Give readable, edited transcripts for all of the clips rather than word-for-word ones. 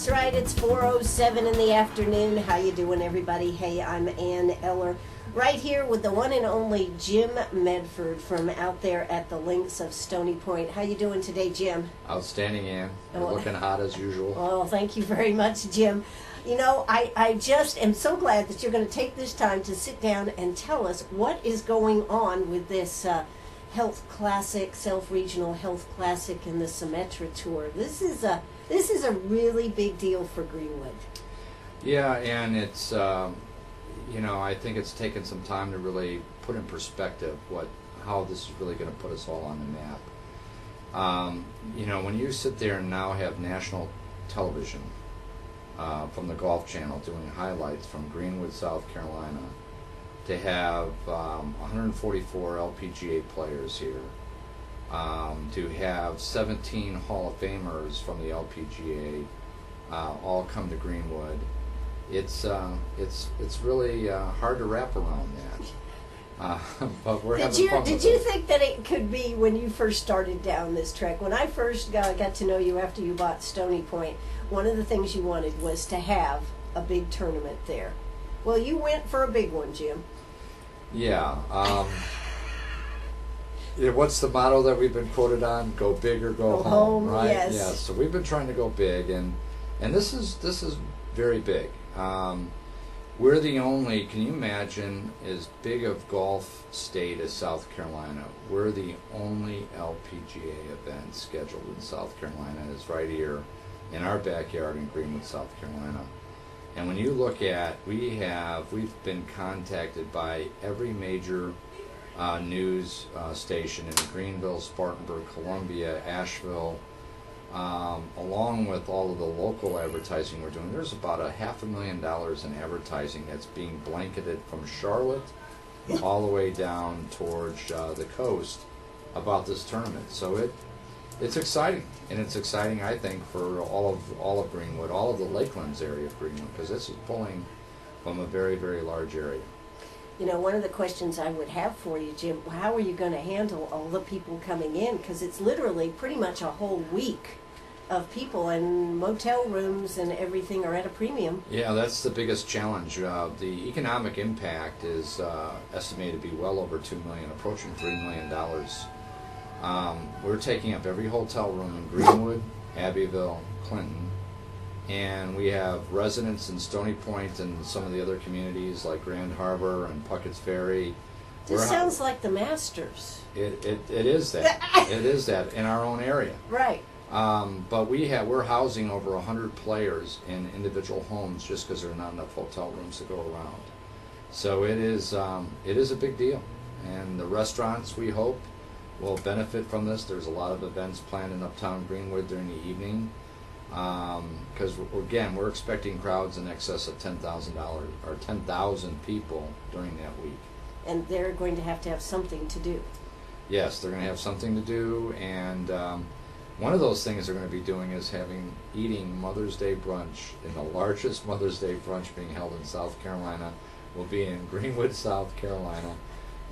That's right, it's 4:07 in the afternoon. How you doing, everybody? Hey, I'm Ann Eller, right here with the one and only Jim Medford from out there at the links of Stoney Point. How you doing today, Jim? Outstanding, Ann. You're looking hot as usual. Oh, thank you very much, Jim. You know, I just am so glad that you're going to take this time to sit down and tell us what is going on with this Health Classic, Self-Regional Health Classic and the Symetra Tour. This is a really big deal for Greenwood. Yeah, and it's, I think it's taken some time to really put in perspective how this is really going to put us all on the map. When you sit there and now have national television from the Golf Channel doing highlights from Greenwood, South Carolina, to have 144 LPGA players here, to have 17 Hall of Famers from the LPGA all come to Greenwood. It's really hard to wrap around that. But we're having fun with it. Did you think that it could be when you first started down this trek? When I first got to know you after you bought Stoney Point, one of the things you wanted was to have a big tournament there. Well, you went for a big one, Jim. Yeah. What's the motto that we've been quoted on? Go big or go home, right? Yes. Yeah. So we've been trying to go big, and this is very big. We're the only. Can you imagine as big of golf state as South Carolina? We're the only LPGA event scheduled in South Carolina. It's right here in our backyard in Greenwood, South Carolina. And when you look at, we've been contacted by every major news station in Greenville, Spartanburg, Columbia, Asheville, along with all of the local advertising we're doing. There's about $500,000 in advertising that's being blanketed from Charlotte all the way down towards the coast about this tournament. So it's exciting, and it's exciting, I think, for all of Greenwood, all of the Lakelands area of Greenwood, because this is pulling from a very, very large area. You know, one of the questions I would have for you, Jim, how are you going to handle all the people coming in? Because it's literally pretty much a whole week of people, and motel rooms and everything are at a premium. Yeah, that's the biggest challenge. The economic impact is estimated to be well over $2 million, approaching $3 million. We're taking up every hotel room in Greenwood, Abbeville, Clinton, and we have residents in Stoney Point and some of the other communities like Grand Harbor and Puckett's Ferry. This sounds like the Masters. It is that. It is that in our own area. Right. But we're housing over 100 players in individual homes just because there are not enough hotel rooms to go around. So it is a big deal, and the restaurants, we hope, will benefit from this. There's a lot of events planned in Uptown Greenwood during the evening, because again, we're expecting crowds in excess of 10,000 people during that week. And they're going to have something to do. Yes, they're going to have something to do, and one of those things they're going to be doing is eating Mother's Day brunch, and the largest Mother's Day brunch being held in South Carolina will be in Greenwood, South Carolina.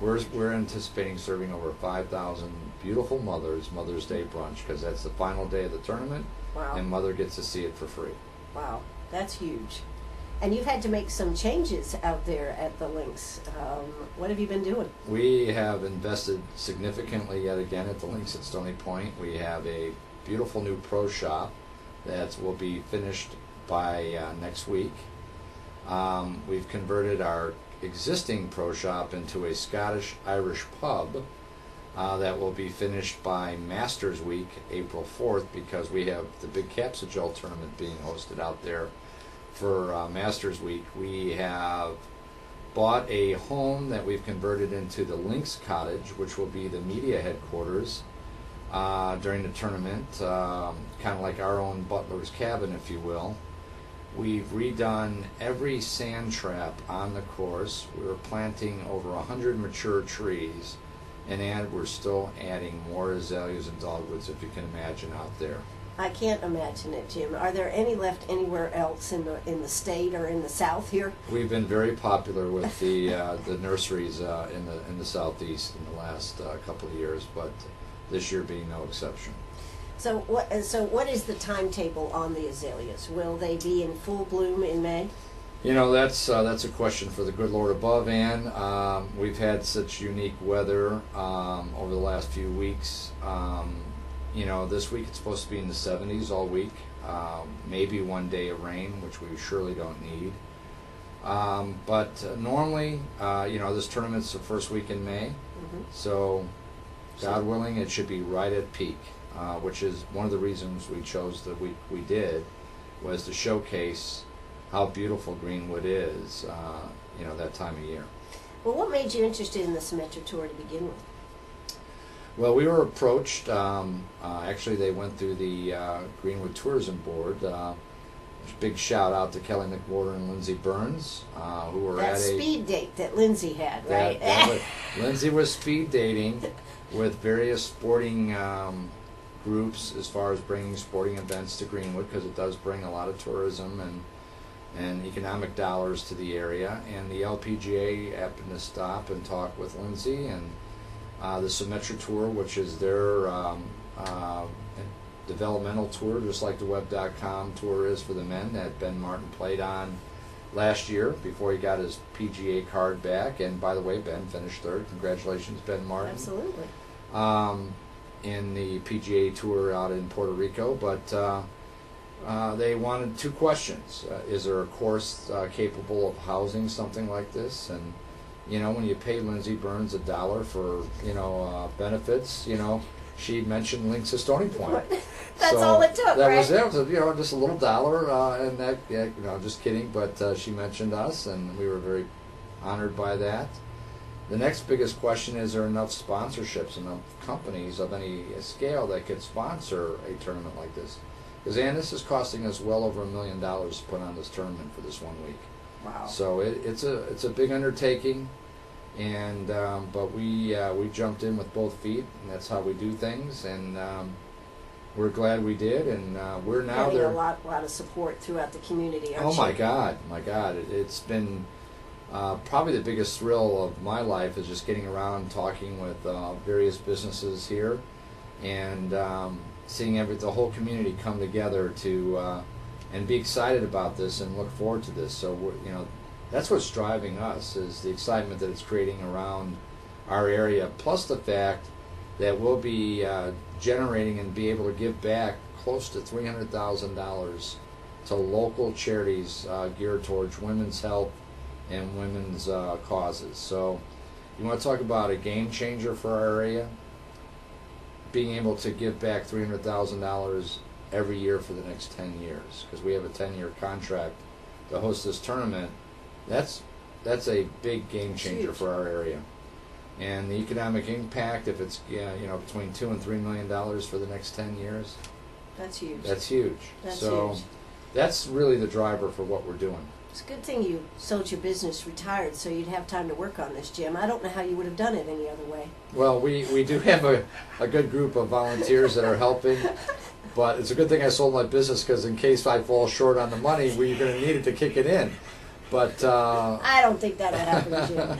We're anticipating serving over 5,000 beautiful mothers Mother's Day brunch, because that's the final day of the tournament. Wow. And Mother gets to see it for free. Wow, that's huge. And you've had to make some changes out there at the links. What have you been doing? We have invested significantly yet again at the links at Stoney Point. We have a beautiful new pro shop that will be finished by next week. We've converted our existing pro shop into a Scottish-Irish pub that will be finished by Masters Week, April 4th, because we have the big Capsugel tournament being hosted out there for Masters Week. We have bought a home that we've converted into the Links Cottage, which will be the media headquarters during the tournament, kind of like our own butler's cabin, if you will. We've redone every sand trap on the course. We're planting over 100 mature trees, and we're still adding more azaleas and dogwoods, if you can imagine, out there. I can't imagine it, Jim. Are there any left anywhere else in the state or in the South here? We've been very popular with the nurseries in the Southeast in the last couple of years, but this year being no exception. So what is the timetable on the azaleas? Will they be in full bloom in May? You know, that's a question for the good Lord above, Ann. We've had such unique weather over the last few weeks. You know, this week it's supposed to be in the 70s all week. Maybe one day of rain, which we surely don't need. But normally, you know, this tournament's the first week in May. Mm-hmm. So, God willing, it should be right at peak, which is one of the reasons we chose the week we did, was to showcase how beautiful Greenwood is, you know, that time of year. Well, what made you interested in the Symetra Tour to begin with? Well, we were approached. Actually, they went through the Greenwood Tourism Board. Big shout out to Kelly McWhorter and Lindsay Burns, who were that at a speed date that Lindsay had, right? Lindsay was speed dating with various sporting groups as far as bringing sporting events to Greenwood, because it does bring a lot of tourism and economic dollars to the area. And the LPGA happened to stop and talk with Lindsay, and the Symetra Tour, which is their developmental tour, just like the Web.com tour is for the men that Ben Martin played on last year before he got his PGA card back. And by the way, Ben finished third. Congratulations, Ben Martin. Absolutely. In the PGA Tour out in Puerto Rico. But they wanted two questions. Is there a course capable of housing something like this? And, you know, when you pay Lindsay Burns $1 for, you know, benefits, you know, she mentioned links to Stoney Point. That's all it took, that right? was it. It was, you know, just a little dollar, and that, yeah, you know, just kidding. But she mentioned us, and we were very honored by that. The next biggest question is there enough sponsorships, enough companies of any scale that could sponsor a tournament like this? Because, Ann, this is costing us well over $1 million to put on this tournament for this 1 week. Wow. So it's a big undertaking. And but we jumped in with both feet, and that's how we do things. And we're glad we did. And we're now getting there. a lot of support throughout the community. Aren't Oh you? my God! It's been probably the biggest thrill of my life is just getting around, talking with various businesses here, and seeing the whole community come together to and be excited about this and look forward to this. So you know. That's what's driving us, is the excitement that it's creating around our area, plus the fact that we'll be generating and be able to give back close to $300,000 to local charities geared towards women's health and women's causes. So you want to talk about a game changer for our area? Being able to give back $300,000 every year for the next 10 years, because we have a 10-year contract to host this tournament. That's a big game changer for our area, and the economic impact, if it's you know, between $2 and $3 million for the next 10 years, that's huge. That's huge. That's so huge. That's really the driver for what we're doing. It's a good thing you sold your business, retired, so you'd have time to work on this, Jim. I don't know how you would have done it any other way. Well, we do have a good group of volunteers that are helping. But it's a good thing I sold my business, because in case I fall short on the money, we're going to need it to kick it in. But I don't think that'll happen, Jim.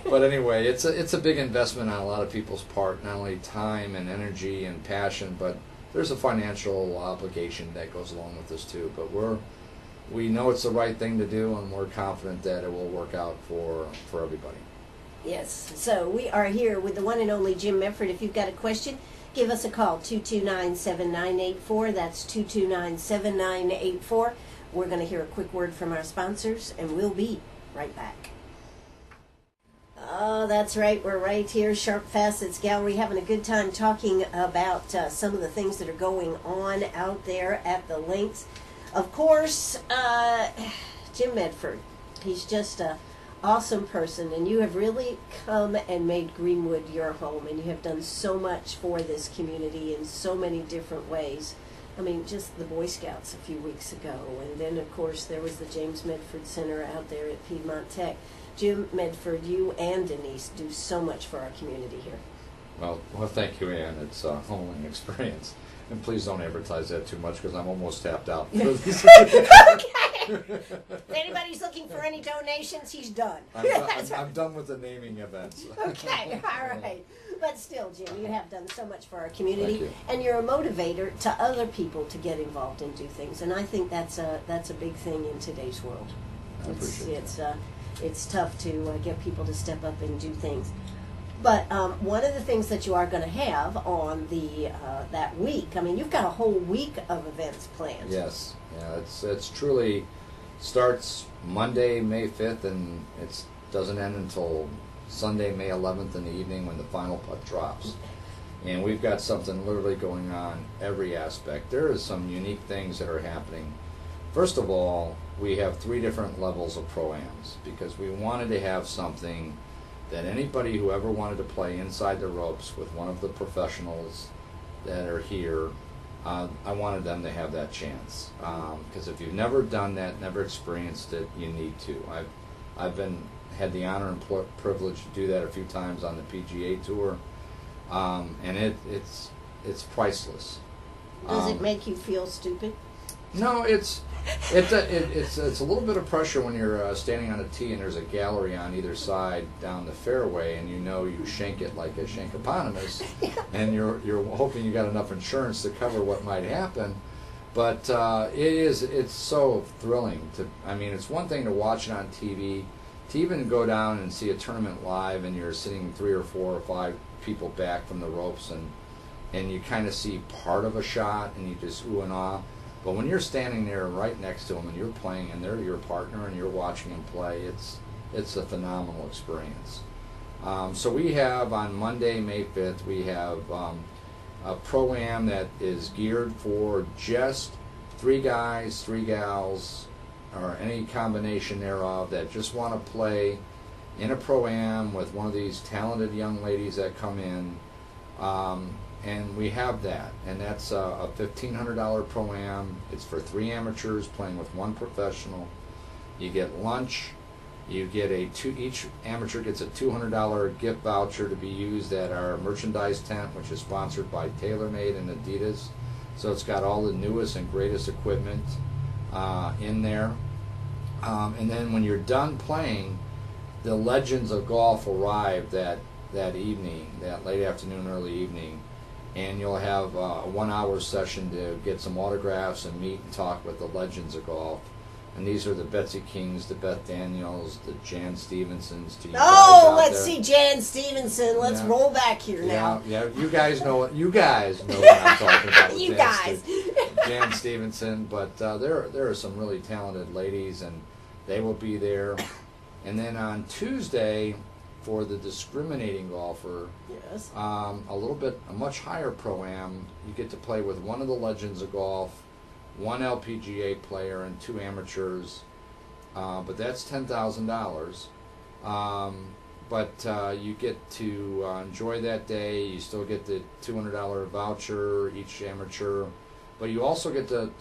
But anyway, it's a big investment on a lot of people's part, not only time and energy and passion, but there's a financial obligation that goes along with this too. But we know it's the right thing to do, and we're confident that it will work out for everybody. Yes. So we are here with the one and only Jim Medford. If you've got a question, give us a call, 229-7984. That's 229-7984. We're going to hear a quick word from our sponsors, and we'll be right back. Oh, that's right. We're right here, Sharp Facets Gallery, having a good time talking about some of the things that are going on out there at the links. Of course, Jim Medford, he's just an awesome person, and you have really come and made Greenwood your home, and you have done so much for this community in so many different ways. I mean, just the Boy Scouts a few weeks ago, and then, of course, there was the James Medford Center out there at Piedmont Tech. Jim Medford, you and Denise do so much for our community here. Well, thank you, Ann. It's a humbling experience. And please don't advertise that too much, because I'm almost tapped out. Okay. If anybody's looking for any donations, he's done. I'm done with the naming events. Okay, all right. But still, Jim, you have done so much for our community, Thank you. and you're a motivator to other people to get involved and do things. And I think that's a big thing in today's world. I appreciate It's tough to get people to step up and do things. But one of the things that you are going to have on the that week, I mean, you've got a whole week of events planned. Yes, yeah, it's truly starts Monday, May 5th, and it doesn't end until Sunday, May 11th in the evening when the final puck drops. And we've got something literally going on every aspect. There is some unique things that are happening. First of all, we have 3 different levels of pro-ams because we wanted to have something that anybody who ever wanted to play inside the ropes with one of the professionals that are here, I wanted them to have that chance. Because if you've never done that, never experienced it, you need to. I've had the honor and privilege to do that a few times on the PGA Tour, and it's priceless. Does it make you feel stupid? No, it's a little bit of pressure when you're standing on a tee and there's a gallery on either side down the fairway, and you shank it like a shankopotamus, and you're hoping you got enough insurance to cover what might happen. But it's so thrilling to. I mean, it's one thing to watch it on TV, to even go down and see a tournament live, and you're sitting 3 or 4 or 5 people back from the ropes, and you kind of see part of a shot, and you just ooh and ah. But when you're standing there right next to them and you're playing and they're your partner and you're watching them play, it's a phenomenal experience. So we have on Monday, May 5th, we have a pro-am that is geared for just 3 guys, 3 gals, or any combination thereof that just want to play in a pro-am with one of these talented young ladies that come in. And we have that, and that's a $1,500 pro-am. It's for 3 amateurs playing with 1 professional. You get lunch. You get each amateur gets a $200 gift voucher to be used at our merchandise tent, which is sponsored by TaylorMade and Adidas. So it's got all the newest and greatest equipment in there. And then when you're done playing, the legends of golf arrive that evening, that late afternoon, early evening. And you'll have a 1-hour session to get some autographs and meet and talk with the legends of golf. And these are the Betsy Kings, the Beth Daniels, the Jan Stevensons. Let's see Jan Stevenson. Let's roll back here now. Yeah, you guys know what I'm talking about. With You guys. Jan Stevenson. But there are some really talented ladies, and they will be there. And then on Tuesday, for the discriminating golfer, yes, a much higher pro-am. You get to play with one of the legends of golf, 1 LPGA player, and 2 amateurs. But that's $10,000. But you get to enjoy that day. You still get the $200 voucher each amateur. But you also get to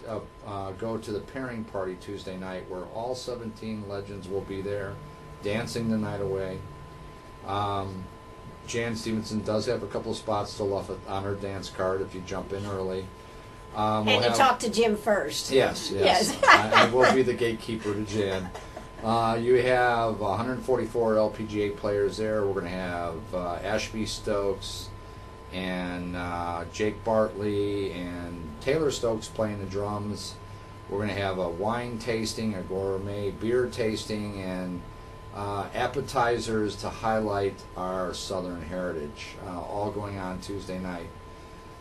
go to the pairing party Tuesday night, where all 17 legends will be there, dancing the night away. Jan Stevenson does have a couple of spots still left on her dance card if you jump in early. And you talk to Jim first. Yes. I will be the gatekeeper to Jan. You have 144 LPGA players there. We're going to have Ashby Stokes and Jake Bartley and Taylor Stokes playing the drums. We're going to have a wine tasting, a gourmet beer tasting, and appetizers to highlight our Southern heritage, all going on Tuesday night.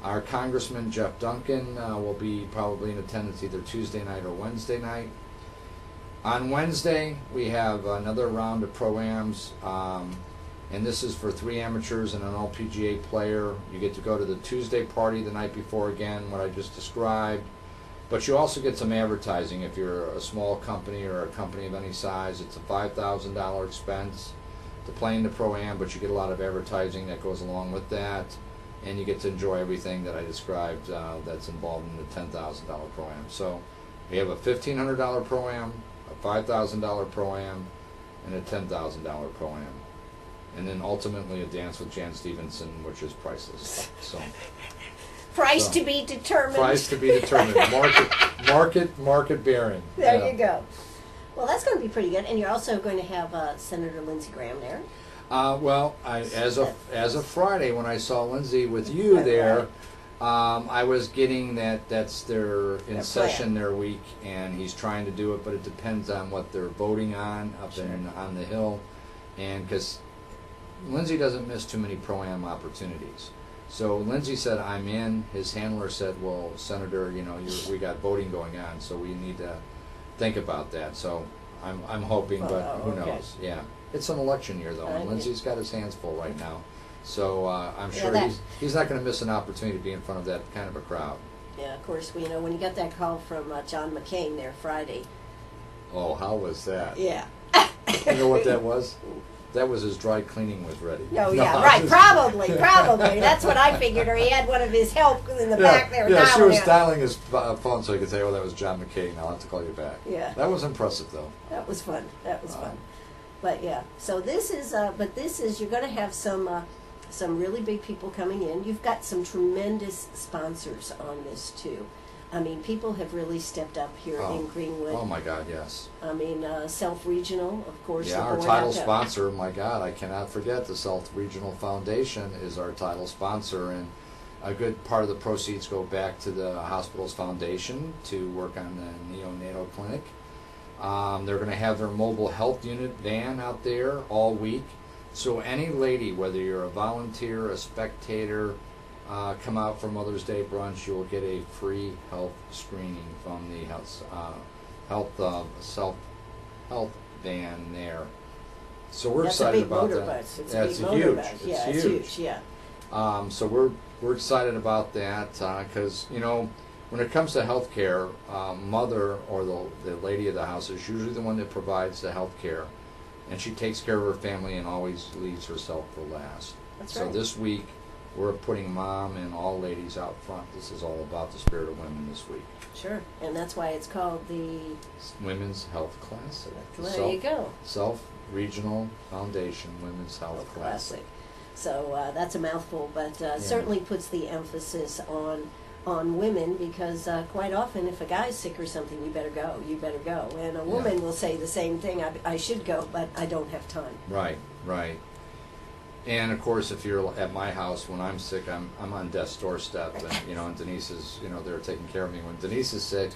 Our Congressman Jeff Duncan will be probably in attendance either Tuesday night or Wednesday night. On Wednesday, we have another round of pro-ams, and this is for 3 amateurs and an LPGA player. You get to go to the Tuesday party the night before again, what I just described. But you also get some advertising if you're a small company or a company of any size. It's a $5,000 expense to play in the Pro-Am, but you get a lot of advertising that goes along with that, and you get to enjoy everything that I described that's involved in the $10,000 Pro-Am. So we have a $1,500 Pro-Am, a $5,000 Pro-Am, and a $10,000 Pro-Am. And then ultimately a dance with Jan Stevenson, which is priceless. So Price to be determined. Price to be determined. Market bearing. There you go. Well, that's going to be pretty good. And you're also going to have Senator Lindsey Graham there. Well, as of Friday, when I saw Lindsay with you there, I was getting that's their session their week, and he's trying to do it, but it depends on what they're voting on up on the Hill, and because Lindsay doesn't miss too many pro-am opportunities. So Lindsay said, I'm in. His handler said, well, Senator, we got voting going on, so we need to think about that. So I'm hoping, but who knows? Yeah. It's an election year, though, and Lindsay's got his hands full right now. So I'm sure he's not going to miss an opportunity to be in front of that kind of a crowd. Yeah, of course. When you got that call from John McCain there Friday. Oh, how was that? Yeah. You know what that was? That was his dry cleaning was ready. Oh, yeah, right. Probably. That's what I figured. Or he had one of his help in the back there. Yeah, she was dialing his phone so he could say, oh, that was John McCain. I'll have to call you back. Yeah. That was impressive, though. That was fun. But, yeah. So this is, you're going to have some really big people coming in. You've got some tremendous sponsors on this, too. I mean, people have really stepped up here in Greenwood. Oh, my God, yes. I mean, Self Regional, of course. Yeah, our title sponsor, my God, I cannot forget the Self Regional Foundation is our title sponsor, and a good part of the proceeds go back to the hospital's foundation to work on the neonatal clinic. They're going to have their mobile health unit van out there all week. So any lady, whether you're a volunteer, a spectator, come out for Mother's Day brunch, you'll get a free health screening from the health van there. So we're excited about that. It's huge. Yeah. So we're excited about that because when it comes to health care, mother or the lady of the house is usually the one that provides the health care, and she takes care of her family and always leaves herself for last. That's right. So this week, we're putting mom and all ladies out front. This is all about the spirit of women this week. Sure, and that's why it's called the Women's Health Classic. There you go. Self-Regional Foundation Women's Health Classic. So that's a mouthful, but certainly puts the emphasis on women because quite often if a guy's sick or something, you better go. And a woman will say the same thing, I should go, but I don't have time. Right. And of course, if you're at my house when I'm sick, I'm on death's doorstep, and Denise is, they're taking care of me. When Denise is sick,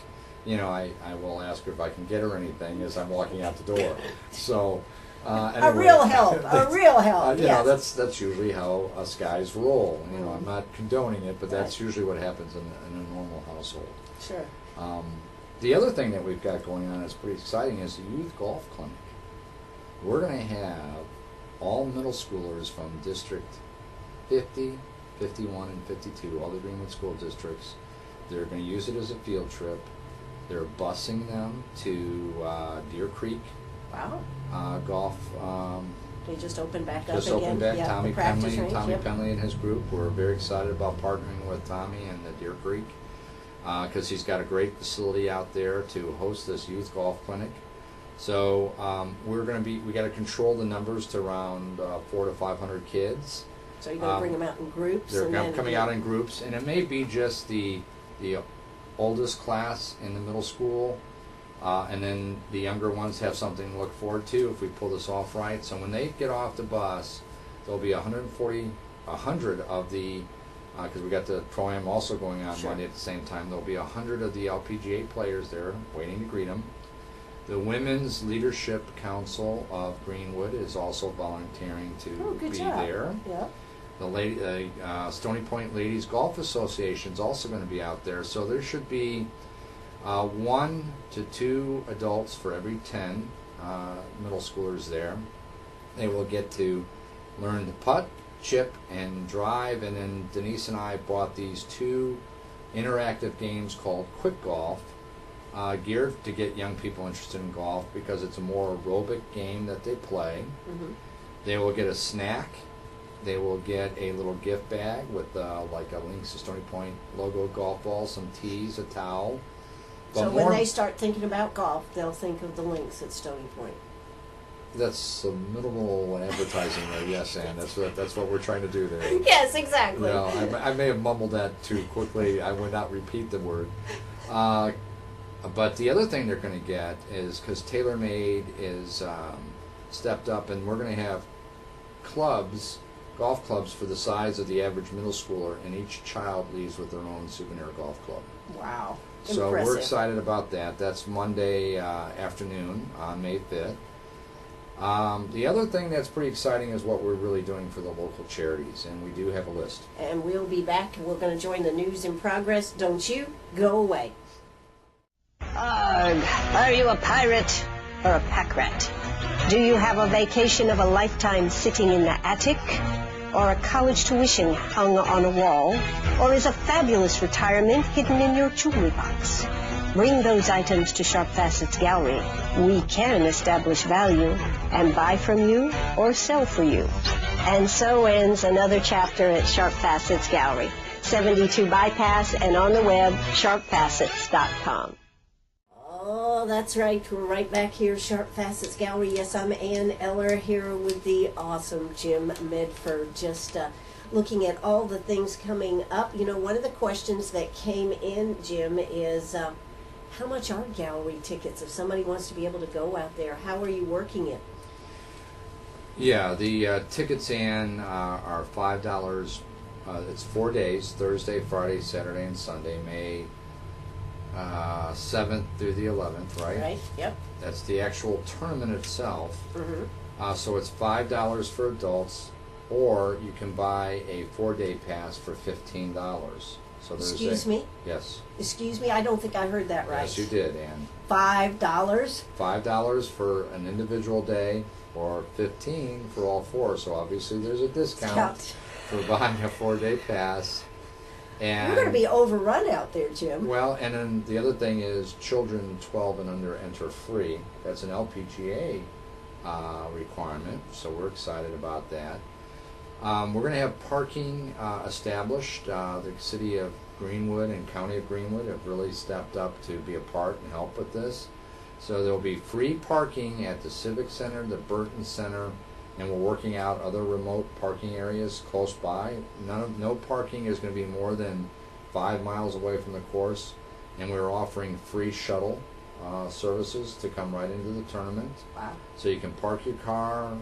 I will ask her if I can get her anything as I'm walking out the door. So, anyway, a real help. Yes. That's usually how us guys roll. I'm not condoning it, but that's usually what happens in a normal household. Sure. The other thing that we've got going on that's pretty exciting is the youth golf clinic. We're going to have all middle schoolers from District 50, 51, and 52, all the Greenwood school districts. They're going to use it as a field trip. They're busing them to Deer Creek. Wow. Golf. They just opened back up again. Just opened back. Yeah, Tommy range, Penley and his group. We're very excited about partnering with Tommy and the Deer Creek because he's got a great facility out there to host this youth golf clinic. So we got to control the numbers to around 400 to 500 kids. So you're going to bring them out in groups? They're coming out in groups, and it may be just the oldest class in the middle school, and then the younger ones have something to look forward to if we pull this off right. So when they get off the bus, there'll be 100 of the, because we got the Pro-Am also going on Monday at the same time, there'll be 100 of the LPGA players there waiting to greet them. The Women's Leadership Council of Greenwood is also volunteering to be there. Yeah. The Stoney Point Ladies Golf Association is also going to be out there. So there should be 1 to 2 adults for every 10 middle schoolers there. They will get to learn to putt, chip, and drive. And then Denise and I bought these 2 interactive games called Quick Golf. Geared to get young people interested in golf because it's a more aerobic game that they play. Mm-hmm. They will get a snack. They will get a little gift bag with like a Links to Stoney Point logo golf ball, some tees, a towel. But so when they start thinking about golf, they'll think of the Links at Stoney Point. That's subliminal advertising there, yes, Ann. That's what we're trying to do there. Yes, exactly. No, I may have mumbled that too quickly. I would not repeat the word. But the other thing they're going to get is, because TaylorMade is stepped up, and we're going to have golf clubs for the size of the average middle schooler, and each child leaves with their own souvenir golf club. Wow. So Impressive. we're excited about that. That's Monday afternoon on May 5th. The other thing that's pretty exciting is what we're really doing for the local charities, and we do have a list. And we'll be back. We're going to join the news in progress. Don't you go away. Arg, are you a pirate or a pack rat? Do you have a vacation of a lifetime sitting in the attic? Or a college tuition hung on a wall? Or is a fabulous retirement hidden in your jewelry box? Bring those items to Sharp Facets Gallery. We can establish value and buy from you or sell for you. And so ends another chapter at Sharp Facets Gallery, 72 Bypass, and on the web, sharpfacets.com. Oh, that's right. We're right back here, Sharp Facets Gallery. Yes, I'm Ann Eller here with the awesome Jim Medford, just looking at all the things coming up. You know, one of the questions that came in, Jim, is how much are gallery tickets? If somebody wants to be able to go out there, how are you working it? Yeah, the tickets, Ann, are $5. It's 4 days, Thursday, Friday, Saturday, and Sunday, May 7th through the 11th, right? Right, yep. That's the actual tournament itself. Mm-hmm. So it's $5 for adults, or you can buy a 4-day pass for $15. So there's Excuse me? Yes. Excuse me, I don't think I heard that right. Yes, you did, Ann. $5? $5 for an individual day, or $15 for all four. So obviously there's a discount for buying a 4-day pass. And you're going to be overrun out there, Jim. Well, and then the other thing is children 12 and under enter free. That's an LPGA requirement, so we're excited about that. We're going to have parking established. The city of Greenwood and county of Greenwood have really stepped up to be a part and help with this. So there will be free parking at the Civic Center, the Burton Center, and we're working out other remote parking areas close by. No parking is going to be more than 5 miles away from the course, and we're offering free shuttle services to come right into the tournament. Wow. So you can park your car,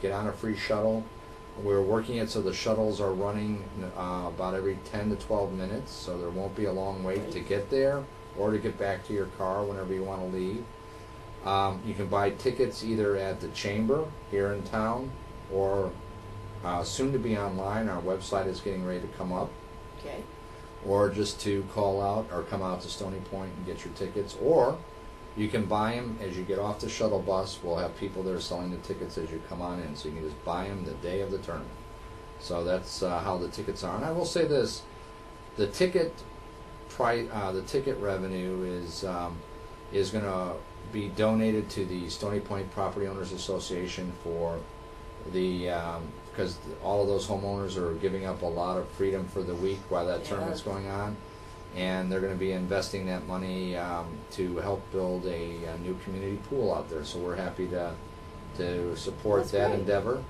get on a free shuttle. We're working it so the shuttles are running about every 10 to 12 minutes, so there won't be a long wait to get there or to get back to your car whenever you want to leave. You can buy tickets either at the Chamber here in town or soon to be online. Our website is getting ready to come up. Okay. Or just to call out or come out to Stoney Point and get your tickets. Or you can buy them as you get off the shuttle bus. We'll have people there selling the tickets as you come on in. So you can just buy them the day of the tournament. So that's how the tickets are. And I will say this, the ticket revenue is going to be donated to the Stoney Point Property Owners Association for the because all of those homeowners are giving up a lot of freedom for the week while that tournament's going on, and they're going to be investing that money to help build a new community pool out there. So we're happy to support that endeavor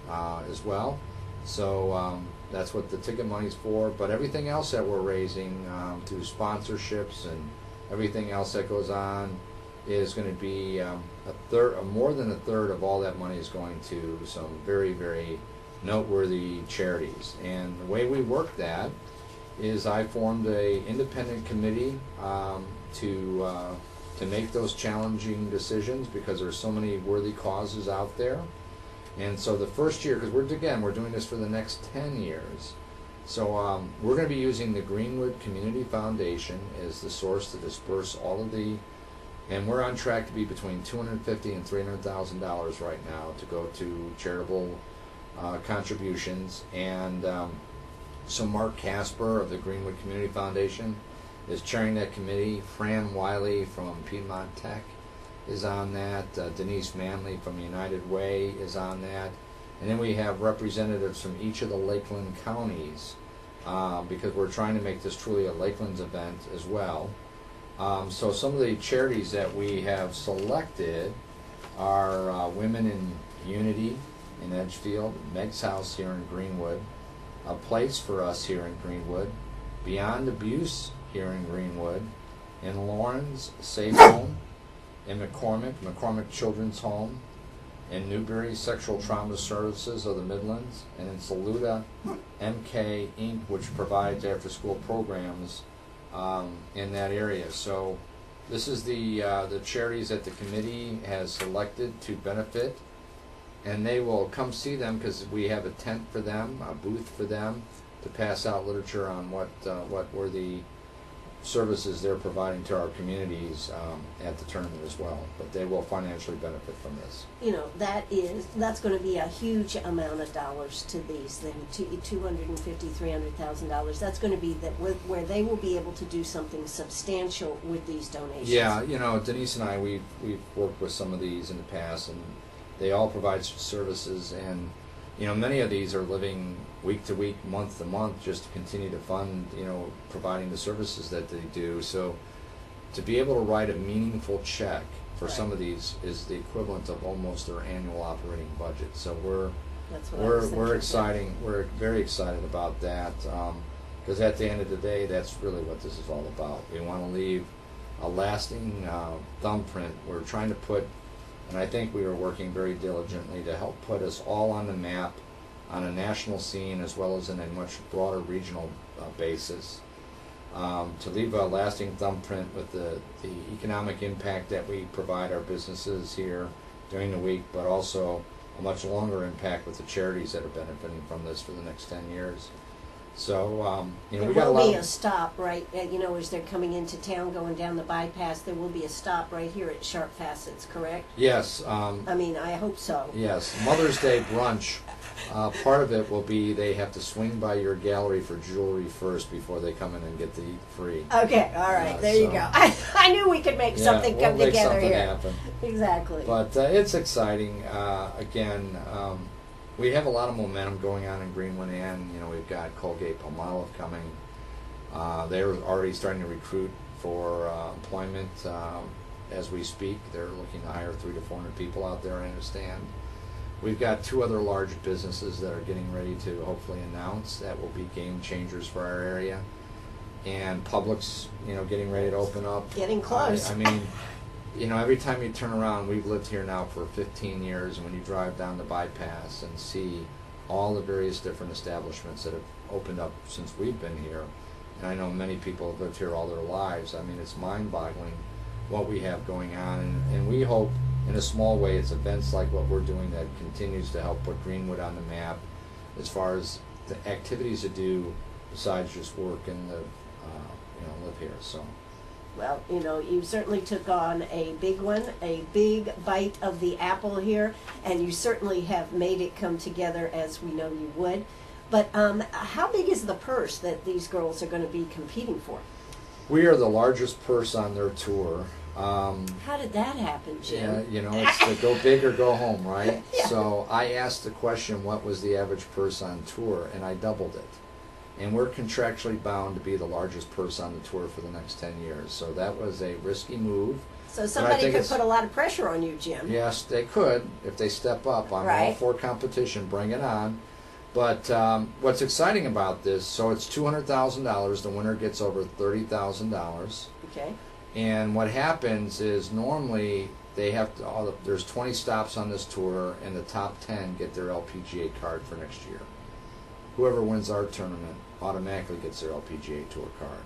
as well. So that's what the ticket money's for. But everything else that we're raising through sponsorships and everything else that goes on is going to be more than a third of all that money is going to some very, very noteworthy charities. And the way we work that is I formed a independent committee to make those challenging decisions because there's so many worthy causes out there. And so the first year, because we're doing this for the next 10 years. So we're going to be using the Greenwood Community Foundation as the source to disperse all of the, and we're on track to be between $250,000 and $300,000 right now to go to charitable contributions. And so Mark Casper of the Greenwood Community Foundation is chairing that committee. Fran Wiley from Piedmont Tech is on that. Denise Manley from United Way is on that. And then we have representatives from each of the Lakeland counties because we're trying to make this truly a Lakelands event as well. So some of the charities that we have selected are Women in Unity in Edgefield, Meg's House here in Greenwood, A Place for Us here in Greenwood, Beyond Abuse here in Greenwood, in Lawrence, Safe Home, in McCormick Children's Home, in Newbury, Sexual Trauma Services of the Midlands, and in Saluda, MK Inc., which provides after-school programs in that area. So this is the charities that the committee has selected to benefit, and they will come see them because we have a tent for them, a booth for them, to pass out literature on what were the services they're providing to our communities at the tournament as well. But they will financially benefit from this. You know, that's going to be a huge amount of dollars to these. Then $250,000-$300,000. That's going to be where they will be able to do something substantial with these donations. Yeah, you know, Denise and I, we've worked with some of these in the past, and they all provide services, and you know, many of these are living week to week, month to month, just to continue to fund, you know, providing the services that they do. So to be able to write a meaningful check for Right. some of these is the equivalent of almost their annual operating budget. So we're very excited about that, because at the end of the day, that's really what this is all about. We want to leave a lasting thumbprint. We're trying to put, and I think we are working very diligently to help put us all on the map on a national scene as well as in a much broader regional basis, to leave a lasting thumbprint with the economic impact that we provide our businesses here during the week, but also a much longer impact with the charities that are benefiting from this for the next 10 years. So, you know, There we got a will lot be of... a stop, right, you know, as they're coming into town, going down the bypass, there will be a stop right here at Sharp Facets, correct? Yes. I mean, I hope so. Yes. Mother's Day brunch, part of it will be they have to swing by your gallery for jewelry first before they come in and get to eat free. Okay, all right, there you go. I knew we could make something we'll come make together something here. happen. Exactly. But it's exciting. Again, we have a lot of momentum going on in Greenwood, and you know, we've got Colgate-Palmolive coming. They're already starting to recruit for employment as we speak. They're looking to hire 300 to 400 people out there, I understand. We've got 2 other large businesses that are getting ready to hopefully announce that will be game changers for our area. And Publix, you know, getting ready to open up. Getting close. I mean, you know, every time you turn around, we've lived here now for 15 years, and when you drive down the bypass and see all the various different establishments that have opened up since we've been here, and I know many people have lived here all their lives, I mean, it's mind-boggling what we have going on, and we hope in a small way it's events like what we're doing that continues to help put Greenwood on the map as far as the activities to do besides just work and live, live here. So. Well, you know, you certainly took on a big one, a big bite of the apple here, and you certainly have made it come together as we know you would. But how big is the purse that these girls are going to be competing for? We are the largest purse on their tour. How did that happen, Jim? Yeah, you know, it's the go big or go home, right? Yeah. So I asked the question, what was the average purse on tour, and I doubled it. And we're contractually bound to be the largest purse on the tour for the next 10 years. So that was a risky move. So somebody could put a lot of pressure on you, Jim. Yes, they could if they step up. I'm all for competition. Bring it on. But what's exciting about this, so it's $200,000. The winner gets over $30,000. Okay. And what happens is normally they have to, there's 20 stops on this tour, and the top 10 get their LPGA card for next year. Whoever wins our tournament automatically gets their LPGA Tour card.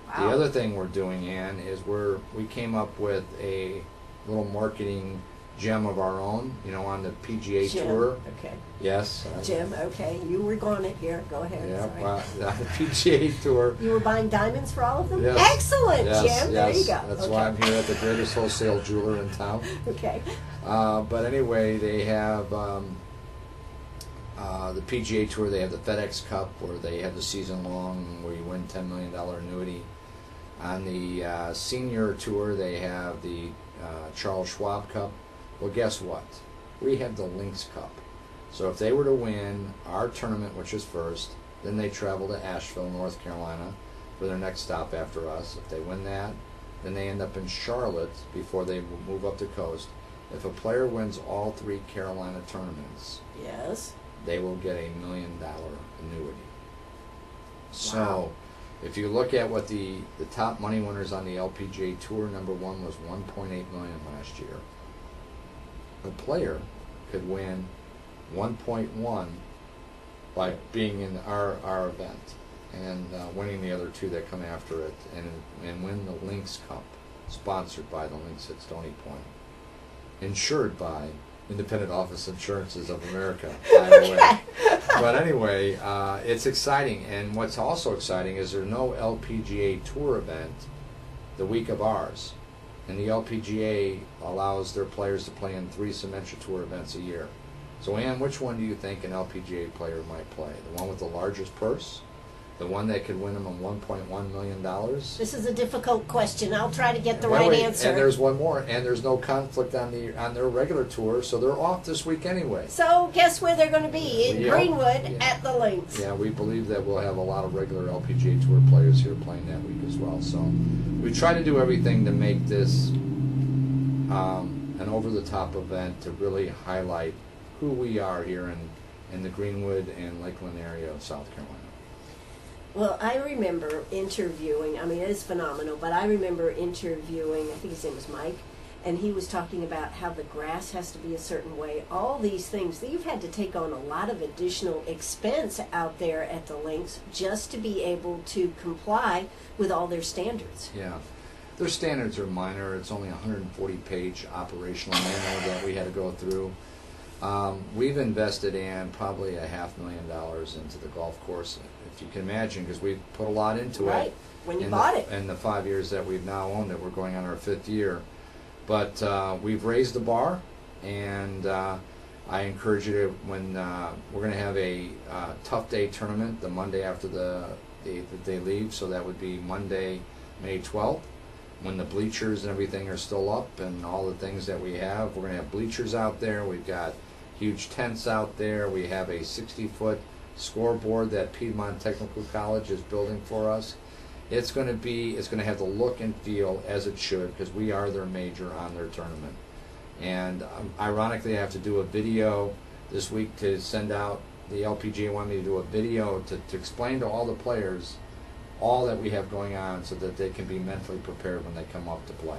Wow. The other thing we're doing, Ann, is we came up with a little marketing gem of our own, you know, on the PGA Tour. Okay. Yes. Jim, okay. You were going it here. Go ahead. Yeah, Sorry. well, on the PGA Tour. You were buying diamonds for all of them? Yes. Excellent, yes, Jim. Yes. There you go. That's why I'm here at the greatest wholesale jeweler in town. Okay. But anyway, they have the PGA Tour. They have the FedEx Cup, where they have the season long, where you win $10 million annuity. On the Senior Tour, they have the Charles Schwab Cup. Well, guess what? We have the Lynx Cup. So if they were to win our tournament, which is first, then they travel to Asheville, North Carolina, for their next stop after us. If they win that, then they end up in Charlotte before they move up the coast. if a player wins all 3 Carolina tournaments, Yes. they will get $1 million annuity. So, Wow. if you look at what the top money winners on the LPGA Tour, number 1 was $1.8 million last year. A player could win 1.1 by being in our event and winning the other 2 that come after it, and win the Lynx Cup, sponsored by the Lynx at Stoney Point, insured by Independent Office Insurances of America, by the way. But anyway, it's exciting, and what's also exciting is there's no LPGA Tour event the week of ours, and the LPGA allows their players to play in 3 Symetra Tour events a year. So, Ann, which one do you think an LPGA player might play? The one with the largest purse? The one that could win them $1.1 million? This is a difficult question. I'll try to get the Wait, right answer. And there's one more, and there's no conflict on their regular tour, so they're off this week anyway. So guess where they're going to be? In Yeah. Greenwood Yeah. at the Links. Yeah, we believe that we'll have a lot of regular LPGA Tour players here playing that week as well. So we try to do everything to make this an over-the-top event to really highlight who we are here in the Greenwood and Lakeland area of South Carolina. Well, I remember interviewing, I mean, it is phenomenal, but I remember interviewing, I think his name was Mike, and he was talking about how the grass has to be a certain way, all these things. That you've had to take on a lot of additional expense out there at the Links just to be able to comply with all their standards. Yeah. Their standards are minor. It's only a 140-page operational manual that we had to go through. We've invested in probably $500,000 into the golf course, if you can imagine, because we've put a lot into Right, it. when you bought it. In the 5 years that we've now owned it, we're going on our 5th year. But we've raised the bar, and I encourage you to, when we're going to have a tough day tournament the Monday after they leave, so that would be Monday, May 12th. When the bleachers and everything are still up and all the things that we have, we're going to have bleachers out there. We've got huge tents out there. We have a 60-foot scoreboard that Piedmont Technical College is building for us. It's going to have the look and feel as it should, because we are their major on their tournament. And ironically, I have to do a video this week to send out. The LPGA wanted me to do a video to explain to all the players all that we have going on, so that they can be mentally prepared when they come up to play.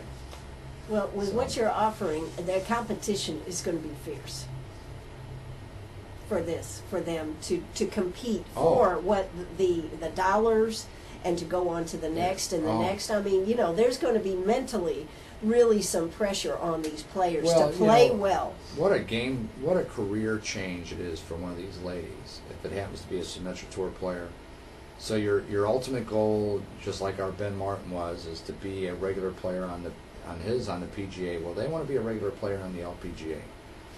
Well, with what you're offering, their competition is going to be fierce for them to compete for what the dollars, and to go on to the next and the next. I mean, there's going to be mentally really some pressure on these players to play well. What a career change it is for one of these ladies, if it happens to be a Symetra Tour player. So your ultimate goal, just like our Ben Martin was, is to be a regular player on the PGA. Well, they want to be a regular player on the LPGA,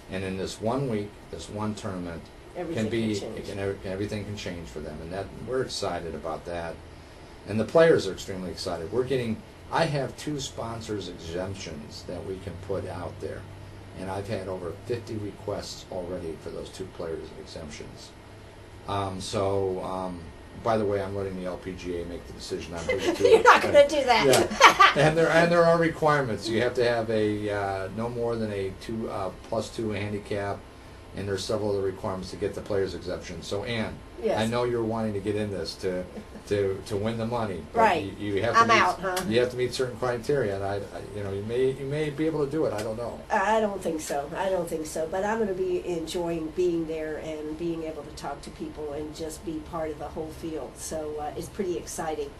and in this 1 week, this one tournament, everything can change for them, and that we're excited about that, and the players are extremely excited. I have 2 sponsors exemptions that we can put out there, and I've had over 50 requests already for those 2 players exemptions. By the way, I'm letting the LPGA make the decision on who to do. You're not going to do that. Yeah. and there are requirements. You have to have a no more than a +2 handicap, and there's several other requirements to get the players exemption. So, Ann, yes. I know you're wanting to get in this to win the money. But right. You have to I'm out, huh? You have to meet certain criteria, and you may be able to do it. I don't know. I don't think so. But I'm going to be enjoying being there and being able to talk to people and just be part of the whole field. So it's pretty exciting.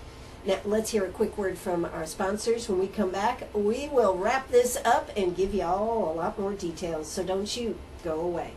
Now, let's hear a quick word from our sponsors. When we come back, we will wrap this up and give you all a lot more details. So don't you go away.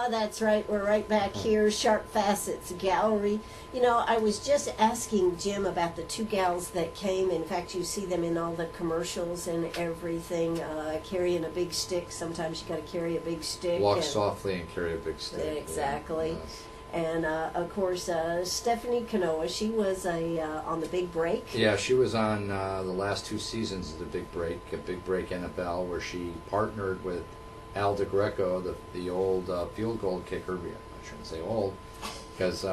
That's right. We're right back here, Sharp Facets Gallery. I was just asking Jim about the 2 gals that came. In fact, you see them in all the commercials and everything, carrying a big stick. Sometimes you got to carry a big stick. Walk softly and carry a big stick. Exactly. Yes. And, of course, Stephanie Canoa, she was on the Big Break. Yeah, she was on the last 2 seasons of the Big Break, NFL, where she partnered with Al DeGreco, the old field goal kicker. I shouldn't say old, because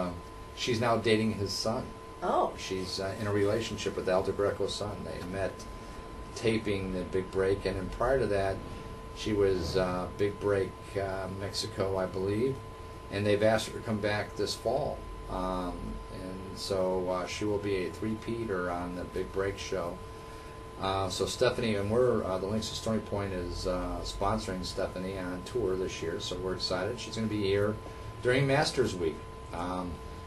she's now dating his son. Oh. She's in a relationship with Al DeGreco's son. They met taping the Big Break, and then prior to that, she was Big Break Mexico, I believe, and they've asked her to come back this fall. And so she will be a three-peater on the Big Break show. So Stephanie, and we're the Links of Stoney Point is sponsoring Stephanie on tour this year, so we're excited. She's going to be here during Masters Week.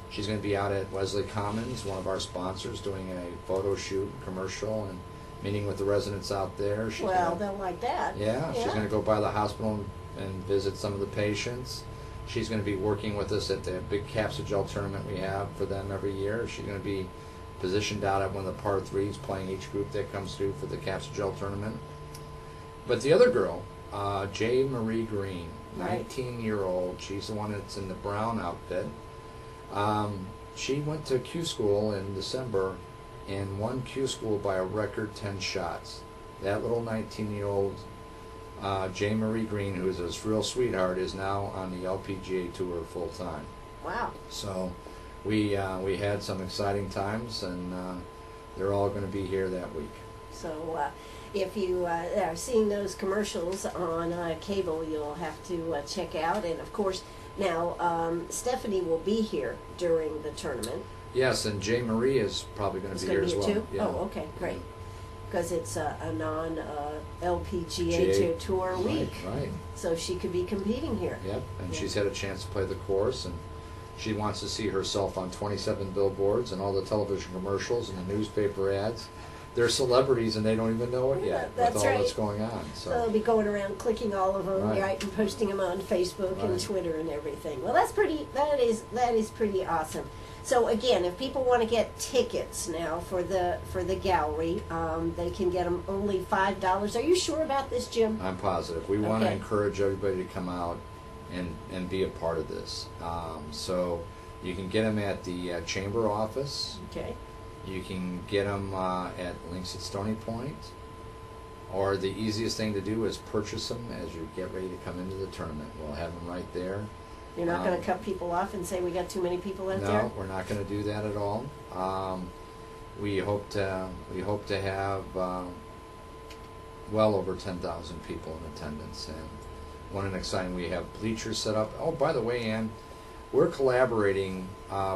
She's going to be out at Wesley Commons, one of our sponsors, doing a photo shoot, commercial, and meeting with the residents out there. They'll like that. Yeah, she's going to go by the hospital and visit some of the patients. She's going to be working with us at the big capsule gel tournament we have for them every year. She's going to be positioned out at one of the par threes, playing each group that comes through for the capsule gel tournament. But the other girl, J. Marie Green, 19-year-old, she's the one that's in the brown outfit. She went to Q school in December and won Q school by a record 10 shots. That little 19-year-old J. Marie Green, who is a real sweetheart, is now on the LPGA tour full time. Wow. So we had some exciting times, and they're all going to be here that week. So if you are seeing those commercials on cable, you'll have to check out. And of course, now Stephanie will be here during the tournament. Yes, and J. Marie is probably going to be here as well. Too? Yeah. Oh, okay, great. Because it's a non-LPGA tour week. Right. So she could be competing here. Yep, and she's had a chance to play the course, and she wants to see herself on 27 billboards and all the television commercials and the newspaper ads. They're celebrities, and they don't even know it yet with all that's going on. So they'll be going around clicking all of them, right, and posting them on Facebook and Twitter and everything. Well, that's pretty. That is pretty awesome. So again, if people want to get tickets now for the gallery, they can get them only $5. Are you sure about this, Jim? I'm positive. We want to encourage everybody to come out and be a part of this. So you can get them at the chamber office. Okay. You can get them at Links at Stoney Point. Or the easiest thing to do is purchase them as you get ready to come into the tournament. We'll have them right there. You're not going to cut people off and say we got too many people out there? No, we're not going to do that at all. We hope to have well over 10,000 people in attendance, and what an exciting! We have bleachers set up. Oh, by the way, Ann, we're collaborating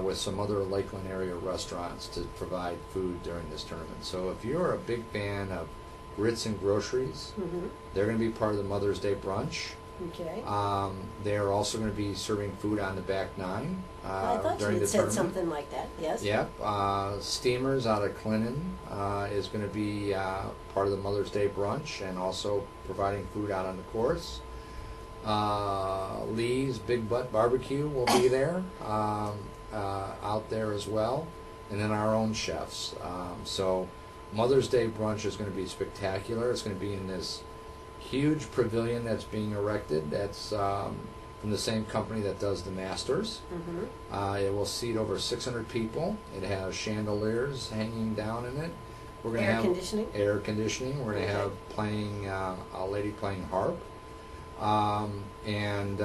with some other Lakeland area restaurants to provide food during this tournament. So if you're a big fan of grits and groceries, they're going to be part of the Mother's Day brunch. Okay. They're also going to be serving food on the back nine I thought during you the had said tournament. something like that. Yes. Yep. Steamers out of Clinton is going to be part of the Mother's Day brunch and also providing food out on the course. Lee's Big Butt Barbecue will be there out there as well, and then our own chefs. So Mother's Day brunch is going to be spectacular. It's going to be in this huge pavilion that's being erected. That's from the same company that does the Masters. It will seat over 600 people. It has chandeliers hanging down in it. We're going to have air conditioning. We're going to have playing a lady playing harp, and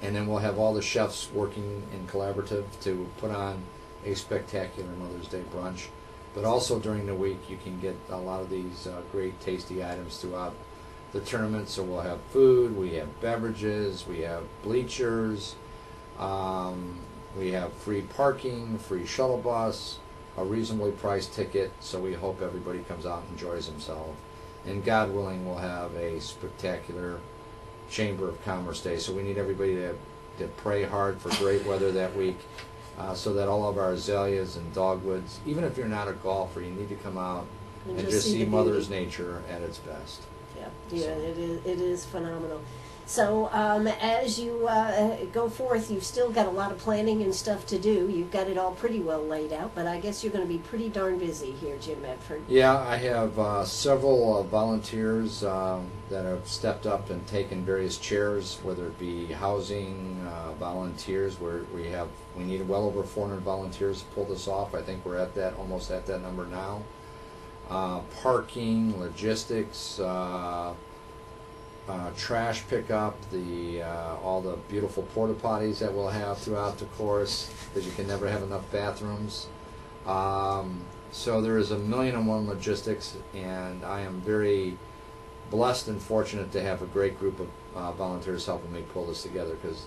then we'll have all the chefs working in collaborative to put on a spectacular Mother's Day brunch. But also during the week, you can get a lot of these great tasty items throughout the tournament. So we'll have food, we have beverages, we have bleachers, we have free parking, free shuttle bus, a reasonably priced ticket. So we hope everybody comes out and enjoys themselves. And God willing, we'll have a spectacular Chamber of Commerce Day. So we need everybody to pray hard for great weather that week. So that all of our azaleas and dogwoods, even if you're not a golfer, you need to come out and just see Mother's nature at its best. Yeah, it is phenomenal. So as you go forth, you've still got a lot of planning and stuff to do. You've got it all pretty well laid out, but I guess you're going to be pretty darn busy here, Jim Medford. Yeah, I have several volunteers that have stepped up and taken various chairs, whether it be housing, volunteers, where we need well over 400 volunteers to pull this off. I think we're almost at that number now. Parking, logistics, trash pickup, all the beautiful porta potties that we'll have throughout the course, because you can never have enough bathrooms. So there is a million and one logistics, and I am very blessed and fortunate to have a great group of volunteers helping me pull this together, because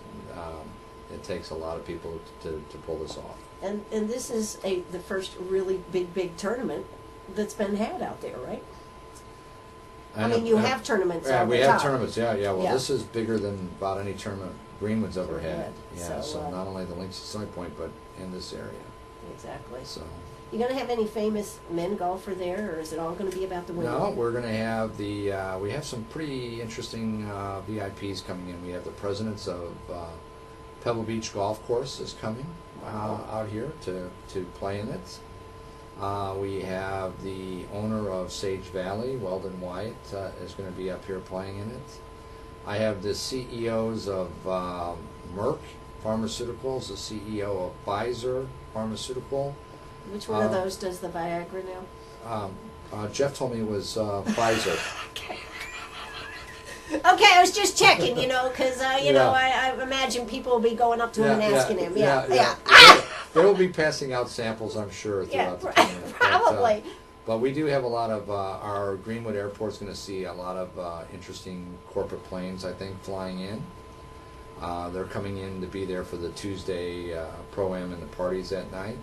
it takes a lot of people to pull this off. And this is the first really big tournament that's been had out there, right? I mean, you have tournaments. Yeah, all we the have time. tournaments. Yeah. Well, Yeah. this is bigger than about any tournament Greenwood's ever had. Had. Yeah. So, So not only the links at Stoney Point, but in this area. Exactly. So. You going to have any famous men golfer there, or is it all going to be about the women? No, we're going to have we have some pretty interesting VIPs coming in. We have the presidents of Pebble Beach Golf Course is coming out here to play in it. We have the owner of Sage Valley, Weldon Wyatt, is going to be up here playing in it. I have the CEOs of Merck Pharmaceuticals, the CEO of Pfizer Pharmaceutical. Which one of those does the Viagra now? Jeff told me it was Pfizer. Okay, I was just checking, because I imagine people will be going up to him and asking him. Yeah. They will be passing out samples, I'm sure, throughout the tournament. Probably. But we do have a lot of our Greenwood Airport's going to see a lot of interesting corporate planes, I think, flying in. They're coming in to be there for the Tuesday Pro-Am and the parties that night.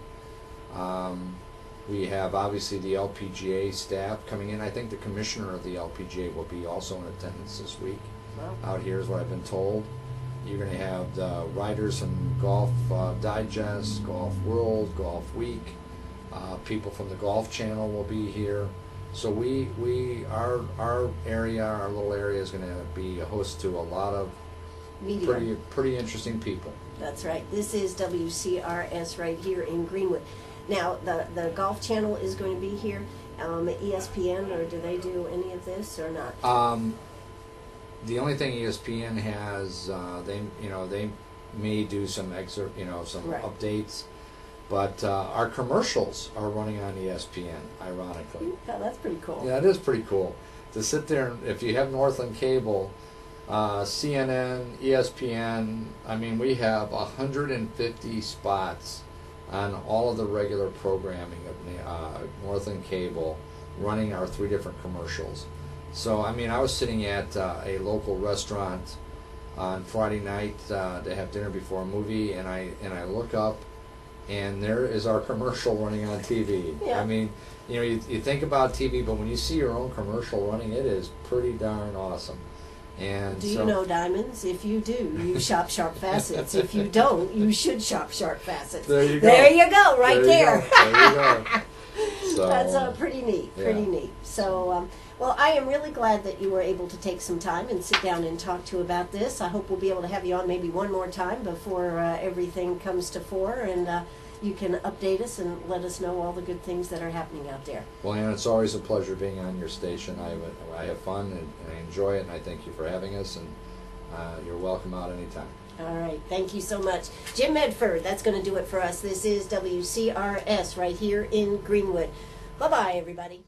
We have obviously the LPGA staff coming in. I think the commissioner of the LPGA will be also in attendance this week. Wow. Out here is what I've been told. You're going to have the writers from Golf Digest, Golf World, Golf Week. People from the Golf Channel will be here. So our area, our little area, is going to be a host to a lot of Media. pretty interesting people. That's right. This is WCRS right here in Greenwood. Now, the Golf Channel is going to be here. ESPN, or do they do any of this or not? The only thing ESPN has, they may do some some Right. updates, but our commercials are running on ESPN. Ironically, Oh, that's pretty cool. yeah, it is pretty cool to sit there. And if you have Northland Cable, CNN, ESPN, I mean, we have 150 spots on all of the regular programming of Northland Cable, running our 3 different commercials. So, I mean, I was sitting at a local restaurant on Friday night to have dinner before a movie, and I look up, and there is our commercial running on TV. Yeah. I mean, you think about TV, but when you see your own commercial running, it is pretty darn awesome. And Do you know diamonds? If you do, you shop Sharp Facets. If you don't, you should shop Sharp Facets. There you go. There you go, right there. There you go. So, That's pretty neat, pretty yeah. neat. So, well, I am really glad that you were able to take some time and sit down and talk to about this. I hope we'll be able to have you on maybe one more time before everything comes to fore, and you can update us and let us know all the good things that are happening out there. Well, Ann, it's always a pleasure being on your station. I have fun and I enjoy it, and I thank you for having us, and you're welcome out anytime. All right. Thank you so much. Jim Medford, that's going to do it for us. This is WCRS right here in Greenwood. Bye-bye, everybody.